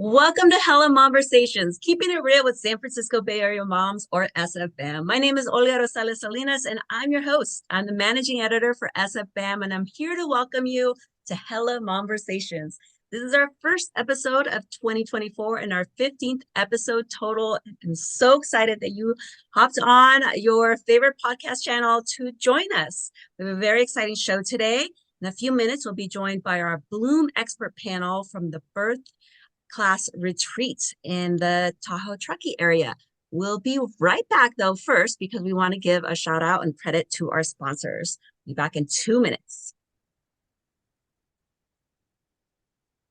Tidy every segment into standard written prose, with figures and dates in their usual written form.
Welcome to Hella Conversations, keeping it real with San Francisco Bay Area moms, or SFBAM. My name is Olga Rosales Salinas, and I'm your host. I'm the managing editor for SFBAM, and I'm here to welcome you to Hella Conversations. This is our first episode of 2024 and our 15th episode total. I'm so excited that you hopped on your favorite podcast channel to join us. We have a very exciting show today. In a few minutes, we'll be joined by our Bloom expert panel from the birth class retreat in the Tahoe Truckee area. We'll be right back though first because we want to give a shout out and credit to our sponsors. We'll be back in 2 minutes.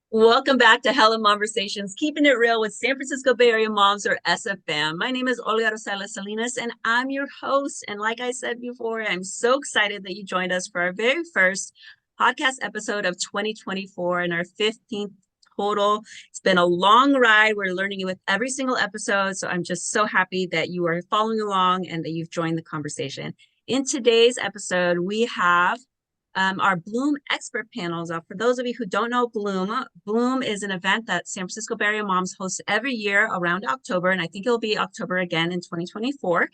Welcome back to Hella Conversations, keeping it real with San Francisco Bay Area moms, or SFBAM. My name is Olga Rosales Salinas and I'm your host. And like I said before, I'm so excited that you joined us for our very first podcast episode of 2024 and our 15th total. It's been a long ride. We're learning you with every single episode. So I'm just so happy that you are following along and that you've joined the conversation. In today's episode, we have our Bloom expert panels. For those of you who don't know Bloom is an event that San Francisco Bay Area moms host every year around October. And I think it'll be October again in 2024.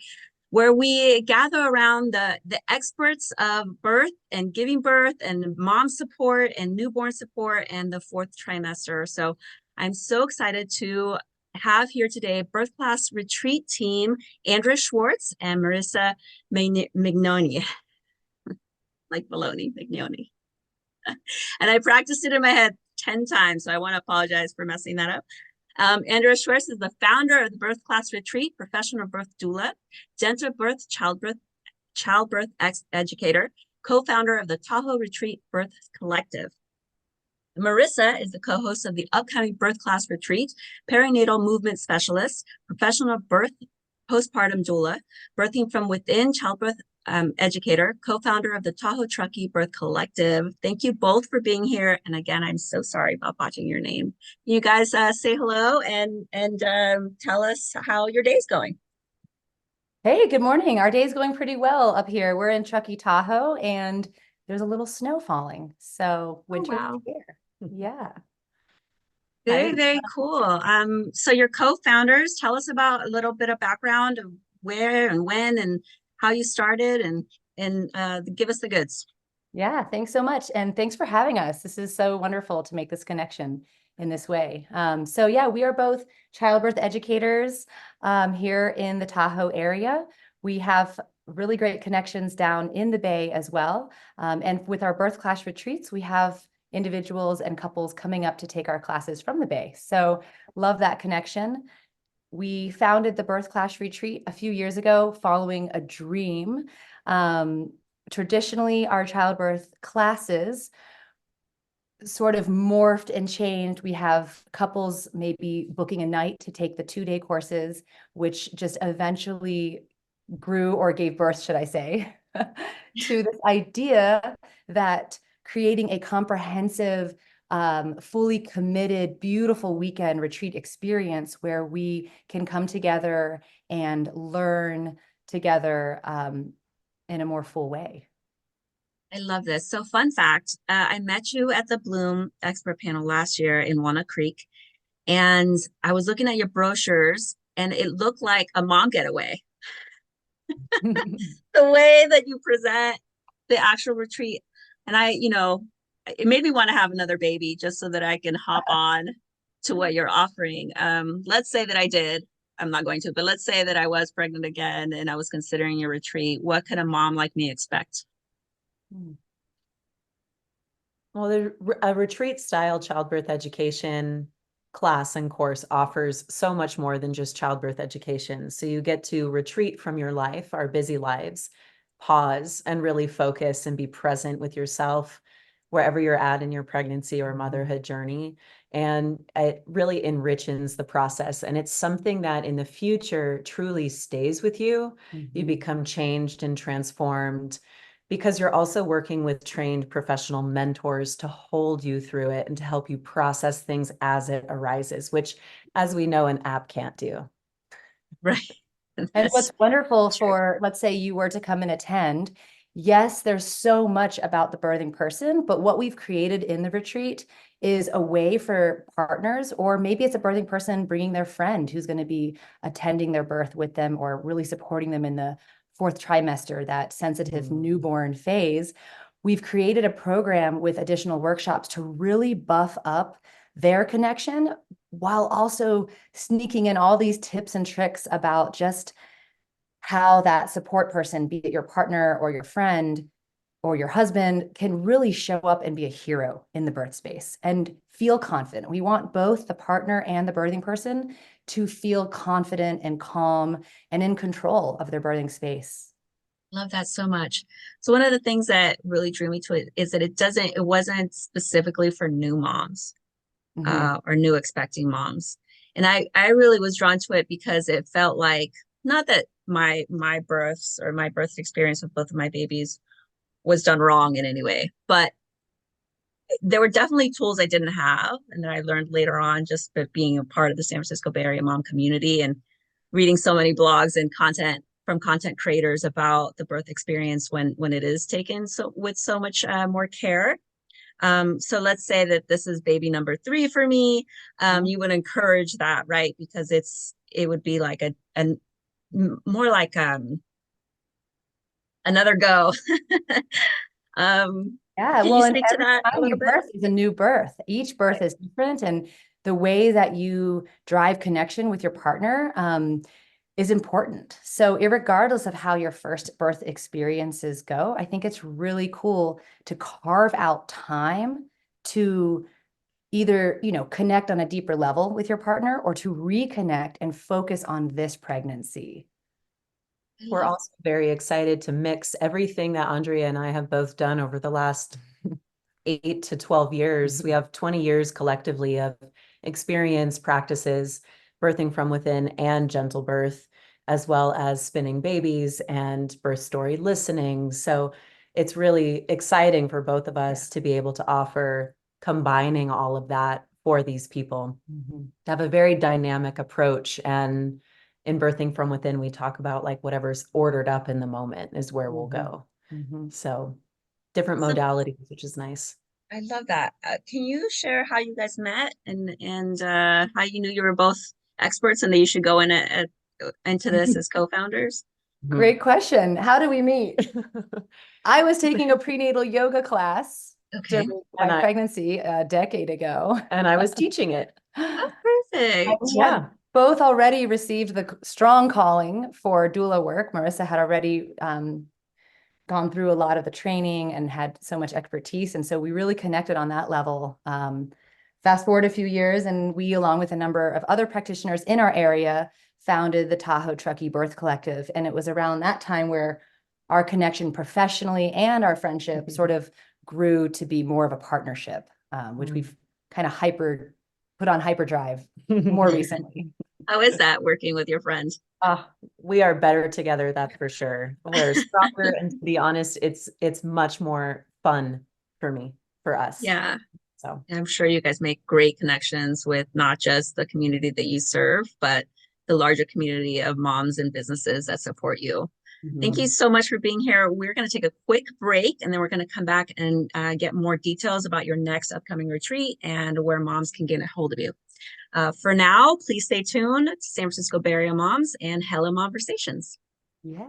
Where we gather around the experts of birth and giving birth and mom support and newborn support and the fourth trimester. So I'm so excited to have here today birth class retreat team, Andrea Schwartz and Marissa Mignoni, like Maloney, Mignoni. And I practiced it in my head 10 times, so I want to apologize for messing that up. Andrea Schwartz is the founder of the Birth Class Retreat, professional birth doula, gentle birth, childbirth educator, co-founder of the Tahoe Retreat Birth Collective. Marissa is the co-host of the upcoming Birth Class Retreat, perinatal movement specialist, professional birth postpartum doula, birthing from within childbirth educator, co-founder of the Tahoe Truckee Birth Collective. Thank you both for being here. And again, I'm so sorry about botching your name. You guys say hello and tell us how your day's going. Hey, good morning. Our day's going pretty well up here. We're in Truckee, Tahoe, and there's a little snow falling. So winter is here. Yeah. Very, very cool. So your co-founders, tell us about a little bit of background of where and when and how you started and give us the goods. Yeah, thanks so much. And thanks for having us. This is so wonderful to make this connection in this way. So yeah, we are both childbirth educators here in the Tahoe area. We have really great connections down in the Bay as well. And with our birth class retreats, we have individuals and couples coming up to take our classes from the Bay. So love that connection. We founded the Birth Class Retreat a few years ago following a dream. Traditionally, our childbirth classes sort of morphed and changed. We have couples maybe booking a night to take the 2-day courses, which just eventually grew or gave birth, should I say, to this idea that creating a comprehensive fully committed, beautiful weekend retreat experience where we can come together and learn together in a more full way. I love this. So fun fact, I met you at the Bloom expert panel last year in Walnut Creek, and I was looking at your brochures and it looked like a mom getaway. The way that you present the actual retreat. And it made me want to have another baby just so that I can hop on to what you're offering. Let's say that I did. I'm not going to, but let's say that I was pregnant again and I was considering your retreat. What could a mom like me expect? Well, a retreat style childbirth education class and course offers so much more than just childbirth education. So you get to retreat from your life, our busy lives, pause and really focus and be present with yourself wherever you're at in your pregnancy or motherhood journey. And it really enriches the process. And it's something that in the future truly stays with you. You become changed and transformed because you're also working with trained professional mentors to hold you through it and to help you process things as it arises, which, as we know, an app can't do. Right. And what's wonderful for, let's say you were to come and attend, yes, there's so much about the birthing person, but what we've created in the retreat is a way for partners, or maybe it's a birthing person bringing their friend who's going to be attending their birth with them or really supporting them in the fourth trimester, that sensitive newborn phase. We've created a program with additional workshops to really buff up their connection while also sneaking in all these tips and tricks about just how that support person, be it your partner or your friend or your husband, can really show up and be a hero in the birth space and feel confident. We want both the partner and the birthing person to feel confident and calm and in control of their birthing space. Love that so much. So one of the things that really drew me to it is that it wasn't specifically for new moms or new expecting moms. And I really was drawn to it because it felt like, not that my births or my birth experience with both of my babies was done wrong in any way, but there were definitely tools I didn't have and that I learned later on just by being a part of the San Francisco Bay Area mom community and reading so many blogs and content from content creators about the birth experience when it is taken with so much more care. So let's say that this is baby number 3 for me. You would encourage that, right? Because it would be like a more like another go. Yeah, Can well, you and speak to every that a time you little bit? birth is a new birth. Each birth is different, and the way that you drive connection with your partner is important. So irregardless of how your first birth experiences go, I think it's really cool to carve out time to either, connect on a deeper level with your partner or to reconnect and focus on this pregnancy. We're also very excited to mix everything that Andrea and I have both done over the last 8 to 12 years. We have 20 years collectively of experience, practices, birthing from within and gentle birth, as well as spinning babies and birth story listening. So it's really exciting for both of us to be able to offer combining all of that for these people, to have a very dynamic approach. And in birthing from within, we talk about like whatever's ordered up in the moment is where we'll go. So different modalities, which is nice. I love that. Can you share how you guys met and how you knew you were both experts and that you should go into this as co-founders? Great question. How do we meet? I was taking a prenatal yoga class during my pregnancy a decade ago. And I was teaching it. Oh, perfect. Yeah. Both already received the strong calling for doula work. Marissa had already gone through a lot of the training and had so much expertise. And so we really connected on that level. Fast forward a few years, and we, along with a number of other practitioners in our area, founded the Tahoe Truckee Birth Collective. And it was around that time where our connection professionally and our friendship sort of grew to be more of a partnership, which we've kind of put on hyperdrive more recently. How is that working with your friend? We are better together, that's for sure. We're stronger, and to be honest, it's much more fun for us. Yeah. So I'm sure you guys make great connections with not just the community that you serve, but the larger community of moms and businesses that support you. Thank you so much for being here. We're going to take a quick break, and then we're going to come back and get more details about your next upcoming retreat and where moms can get a hold of you. For now, please stay tuned to San Francisco Bay Area Moms and Hella Conversations. Yeah.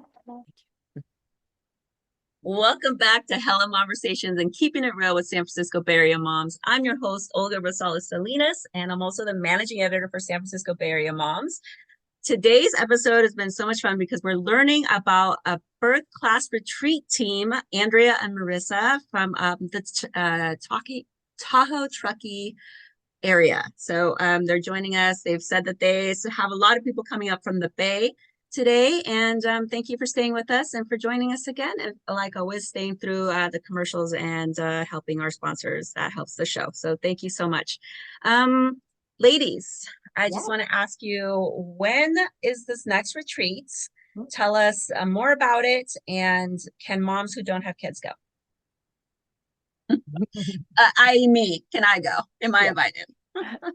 Welcome back to Hella Conversations and Keeping It Real with San Francisco Bay Area Moms. I'm your host, Olga Rosales Salinas, and I'm also the managing editor for San Francisco Bay Area Moms. Today's episode has been so much fun because we're learning about a birth class retreat team, Andrea and Marissa from the Tahoe Truckee area. So they're joining us. They've said that they have a lot of people coming up from the Bay today. And thank you for staying with us and for joining us again. And like always, staying through the commercials and helping our sponsors. That helps the show. So thank you so much. Ladies, I just want to ask you, when is this next retreat? Tell us more about it. And can moms who don't have kids go? Can I go? Am I invited?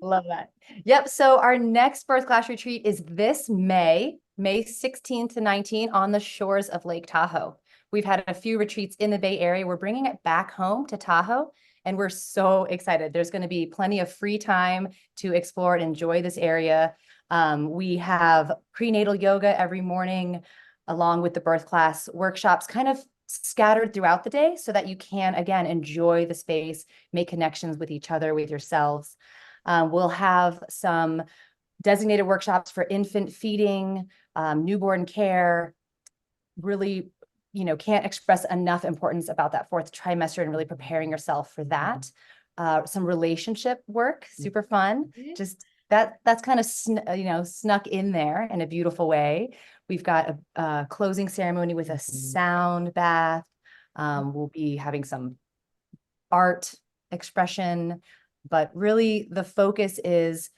Love that. Yep. So our next birth class retreat is this May 16th to 19th on the shores of Lake Tahoe. We've had a few retreats in the Bay Area. We're bringing it back home to Tahoe, and we're so excited. There's going to be plenty of free time to explore and enjoy this area. We have prenatal yoga every morning, along with the birth class workshops, kind of scattered throughout the day so that you can, again, enjoy the space, make connections with each other, with yourselves. We'll have some designated workshops for infant feeding, newborn care. Really, can't express enough importance about that fourth trimester and really preparing yourself for that. Some relationship work, super fun. Just that's kind of snuck in there in a beautiful way. We've got a closing ceremony with a sound bath. We'll be having some art expression, but really the focus is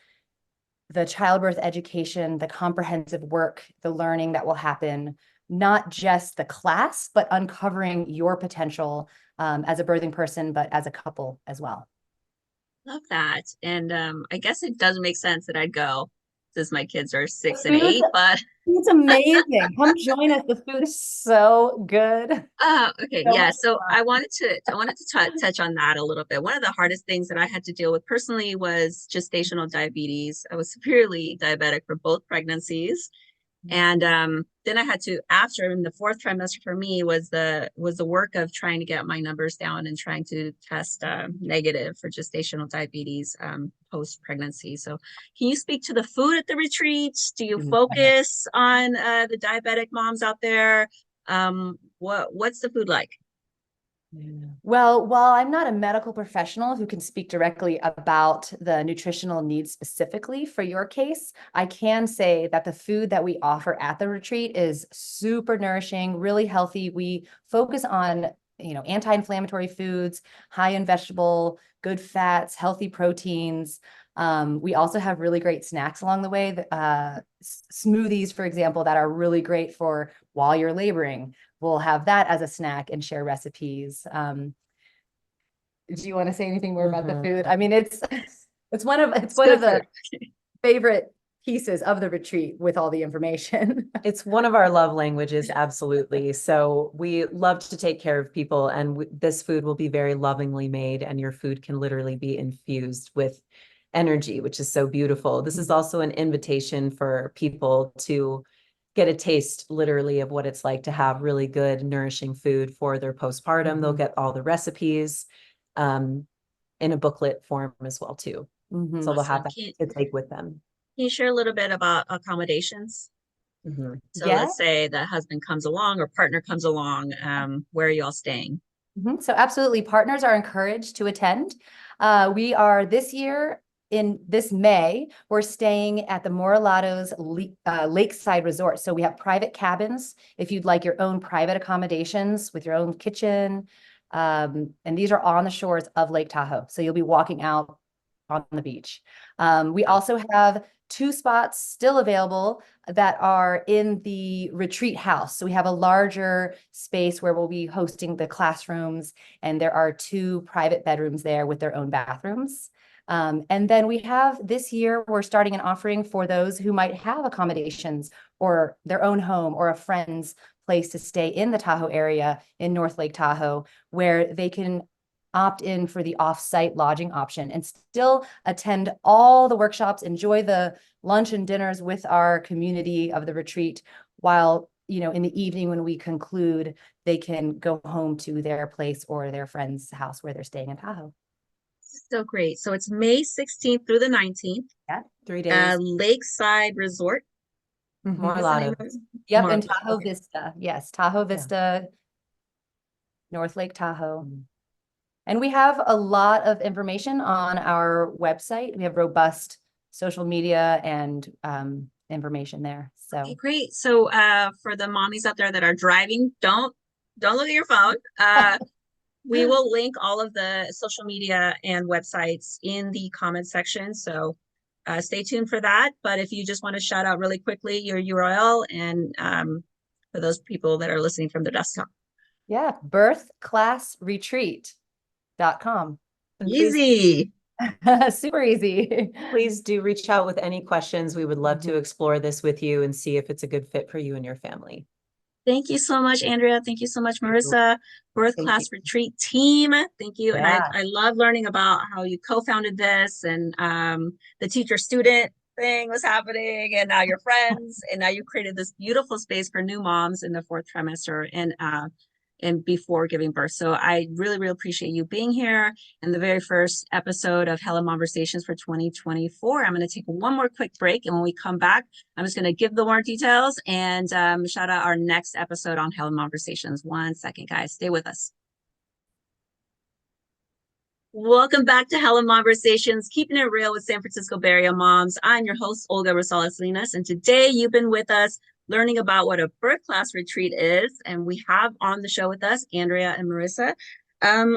the childbirth education, the comprehensive work, the learning that will happen, not just the class, but uncovering your potential as a birthing person, but as a couple as well. Love that. And I guess it doesn't make sense that I'd go since my kids are 6 and 8, but it's amazing. Come join us. The food is so good. okay. So Yeah. much So fun. I wanted to touch on that a little bit. One of the hardest things that I had to deal with personally was gestational diabetes. I was severely diabetic for both pregnancies. And then I had to, after in the fourth trimester for me was the work of trying to get my numbers down and trying to test negative for gestational diabetes post pregnancy. So can you speak to the food at the retreat? Do you focus on the diabetic moms out there? What's the food like? Well, while I'm not a medical professional who can speak directly about the nutritional needs specifically for your case, I can say that the food that we offer at the retreat is super nourishing, really healthy. We focus on, anti-inflammatory foods, high in vegetable, good fats, healthy proteins. We also have really great snacks along the way, smoothies, for example, that are really great for while you're laboring. We'll have that as a snack and share recipes. Do you want to say anything more about the food? I mean, it's one of the favorite pieces of the retreat with all the information. It's one of our love languages, absolutely. So we love to take care of people, and this food will be very lovingly made, and your food can literally be infused with energy, which is so beautiful. This is also an invitation for people to get a taste literally of what it's like to have really good, nourishing food for their postpartum. They'll get all the recipes in a booklet form as well, too. So they'll have that to take with them. Can you share a little bit about accommodations? So let's say the husband comes along or partner comes along. Where are you all staying? So absolutely, partners are encouraged to attend. We are this year, in this May, we're staying at the Morilado's Lakeside Resort. So we have private cabins if you'd like your own private accommodations with your own kitchen. And these are on the shores of Lake Tahoe. So you'll be walking out on the beach. We also have 2 spots still available that are in the retreat house. So we have a larger space where we'll be hosting the classrooms, and there are 2 private bedrooms there with their own bathrooms. And then we have this year, we're starting an offering for those who might have accommodations or their own home or a friend's place to stay in the Tahoe area in North Lake Tahoe, where they can opt in for the off-site lodging option and still attend all the workshops, enjoy the lunch and dinners with our community of the retreat, while, in the evening when we conclude, they can go home to their place or their friend's house where they're staying in Tahoe. So great. So it's May 16th through the 19th. Yeah, 3 days. Lakeside Resort. Morilado's. Yep, in Tahoe Vista. Yes, Tahoe Vista, North Lake Tahoe. And we have a lot of information on our website. We have robust social media and information there. So okay, great. So for the mommies out there that are driving, don't look at your phone. We will link all of the social media and websites in the comment section. So stay tuned for that. But if you just want to shout out really quickly your URL and for those people that are listening from the desktop. Yeah, birthclassretreat.com. Easy. Super easy. Please do reach out with any questions. We would love to explore this with you and see if it's a good fit for you and your family. Thank you so much, Andrea. Thank you so much, Marissa. Birth Thank Class you. Retreat team. Thank you. And Yeah. I love learning about how you co-founded this, and the teacher-student thing was happening, and now you're friends, and now you created this beautiful space for new moms in the fourth trimester and before giving birth. So I really, really appreciate you being here in the very first episode of Hella Conversations for 2024. I'm going to take one more quick break, and when we come back, I'm just going to give the more details and shout out our next episode on Hella Conversations. 1 second, guys. Stay with us. Welcome back to Hella Conversations, keeping it real with San Francisco Bay Area moms. I'm your host, Olga Rosales Salinas, and today you've been with us learning about what a birth class retreat is, and we have on the show with us Andrea and Marissa.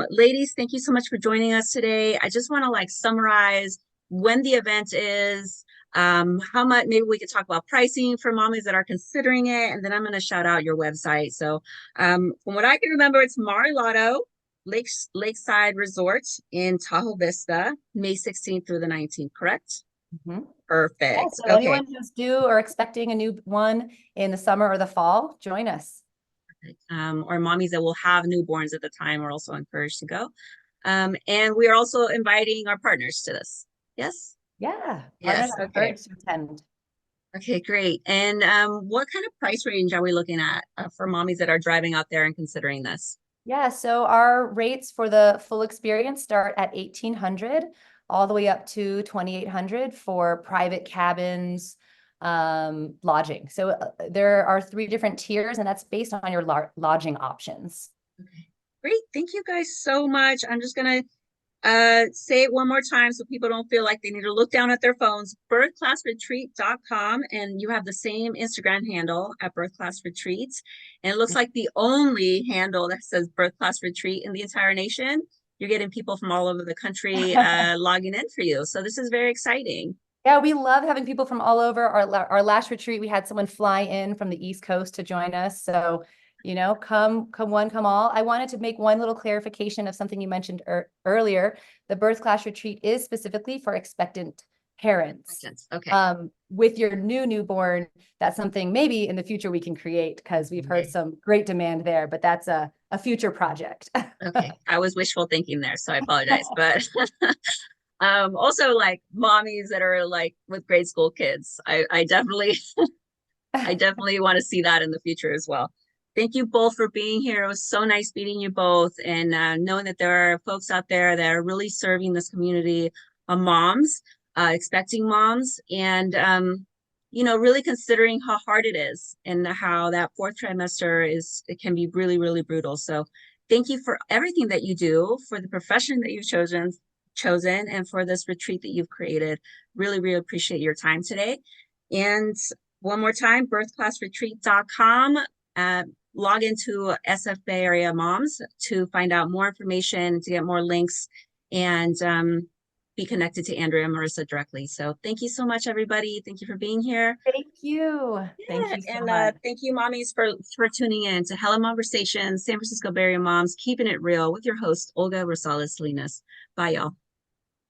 Ladies, thank you so much for joining us today. I just want to summarize when the event is, how much, maybe we could talk about pricing for mommies that are considering it, and then I'm going to shout out your website. So from what I can remember, it's Mar-a-Lago Lakeside Resort in Tahoe Vista, May 16th through the 19th, correct? Mm-hmm. Perfect. Yeah, so okay. anyone who's due or expecting a new one in the summer or the fall, join us. Or mommies that will have newborns at the time are also encouraged to go. And we are also inviting our partners to this. Yes? Yeah. Yes. Partners are Okay. encouraged to attend. Okay, great. And what kind of price range are we looking at for mommies that are driving out there and considering this? Yeah, so our rates for the full experience start at $1,800 all the way up to $2,800 for private cabins, lodging. So there are 3 different tiers, and that's based on your lodging options. Okay, great. Thank you guys so much. I'm just gonna say it one more time so people don't feel like they need to look down at their phones. birthclassretreat.com, and you have the same Instagram handle at birthclassretreats, and it looks like the only handle that says Birth Class Retreat in the entire nation. You're getting people from all over the country logging in for you, so this is very exciting. Yeah, we love having people from all over. Our last retreat, we had someone fly in from the East Coast to join us. So, you know, come one, come all. I wanted to make one little clarification of something you mentioned earlier. The Birth Class Retreat is specifically for expectant parents. Okay. With your newborn, that's something maybe in the future we can create, because we've heard some great demand there, but that's a future project. Okay, I was wishful thinking there, so I apologize. But also mommies that are with grade school kids, I definitely I definitely want to see that in the future as well. Thank you both for being here. It was so nice meeting you both, and knowing that there are folks out there that are really serving this community of moms, expecting moms, and really considering how hard it is and how that fourth trimester it can be really, really brutal. So thank you for everything that you do, for the profession that you've chosen, and for this retreat that you've created. Really, really appreciate your time today. And one more time, birthclassretreat.com. Log into SF Bay Area Moms to find out more information, to get more links, and be connected to Andrea and Marissa directly. So thank you so much, everybody. Thank you for being here. Thank you. Yeah, Thank you so and much. thank you, mommies, for tuning in to Hella Conversations, San Francisco Bay Area Moms, keeping it real with your host, Olga Rosales Salinas. Bye, y'all.